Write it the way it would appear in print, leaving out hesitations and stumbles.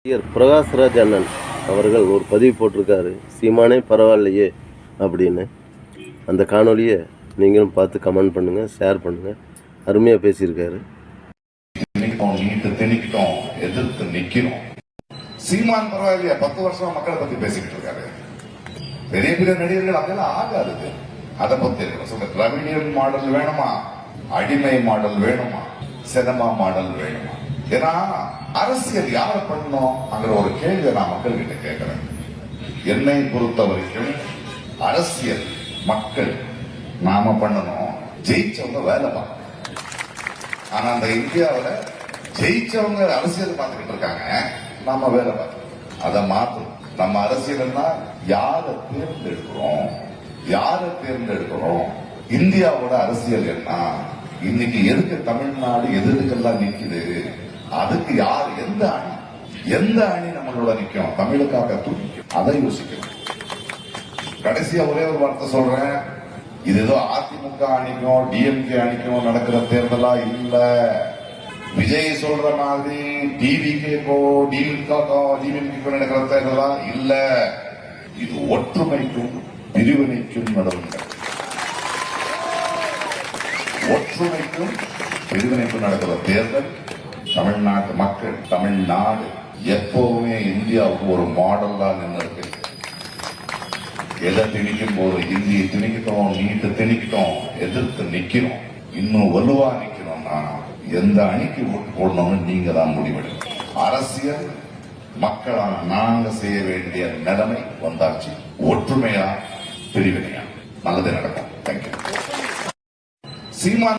பிரகாஷ்ராஜ் அண்ணன் அவர்கள் ஒரு பதிவு போட்டிருக்காரு, சீமானே பரவாயில்லையே அப்படின்னு. அந்த காணொலியை நீங்களும் பார்த்து கமெண்ட் பண்ணுங்க, ஷேர் பண்ணுங்க. அருமையாக பேசியிருக்காரு. எதிர்த்து நிக்கிறோம். சீமான் பரவாயில்லையா, 10 வருஷமா மக்களை பத்தி பேசிக்கிட்டு இருக்காரு. பெரிய பெரிய நடிகர்கள் அதெல்லாம் ஆகாது. அதை பத்தி திராவிடியன் மாடல் வேணுமா, அடிமை மாடல் வேணுமா, சினிமா மாடல் வேணுமா? ஏன்னா அரசியல் யார பண்ணணும் அங்கிற ஒரு கேள்வியை நான் மக்கள் கிட்ட கேட்கிறேன். என்னை பொறுத்த வரைக்கும் அரசியல் மக்கள் நாம பண்ணணும், ஜெயிச்சவங்க வேலை பார்க்கணும். ஆனா அந்த இந்தியாவில ஜெயிச்சவங்க அரசியல் பார்த்துக்கிட்டு இருக்காங்க, நாம வேலை பார்க்கணும். அதை மாற்றணும். நம்ம அரசியல்னா யாரை தேர்ந்தெடுக்கிறோம். இந்தியாவோட அரசியல் என்ன? இன்னைக்கு எதுக்கு தமிழ்நாடு எதுக்கெல்லாம் நிக்குது? அதுக்கு யார், எந்த அணி நம்மளோட நிக்கும், தமிழுக்காக துணிக்கும், அதை யோசிக்கணும். கடைசியா ஒரே ஒரு வார்த்தை சொல்றேன். இது ஏதோ அதிமுக அணிக்கும் டிஎம்கே அணிக்கும் நடக்கிற தேர்தலா இல்ல. விஜய் சொல்ற மாதிரி டிவிகேக்கோ டிஎம்கேக்கோ நடக்கிற தேர்தலா இல்ல. இது ஒற்றுமைக்கும் பிரிவினைக்கும் நடந்த நடக்கிற தேர்தல். தமிழ்நாட்டு மக்கள், தமிழ்நாடு எப்பவுமே இந்தியாவுக்கு ஒரு மாடலா நின்று இருக்கு. எதை திணிக்கும் போது இந்தியை திணிக்கிட்டோம், நீட்டு திணிக்கிட்டோம், எதிர்த்து நிக்கிறோம். இன்னும் வலுவா நிக்கணும்னா எந்த அணிக்கு ஓட்டு போடணும்னு நீங்க தான் முடிவெடுக்கணும். அரசியல் மக்களான நாங்க செய்ய வேண்டிய நிலைமை வந்தாச்சு. ஒற்றுமையா பிரிவினையா நல்லது நடக்கும். தேங்க்யூ. சீமான்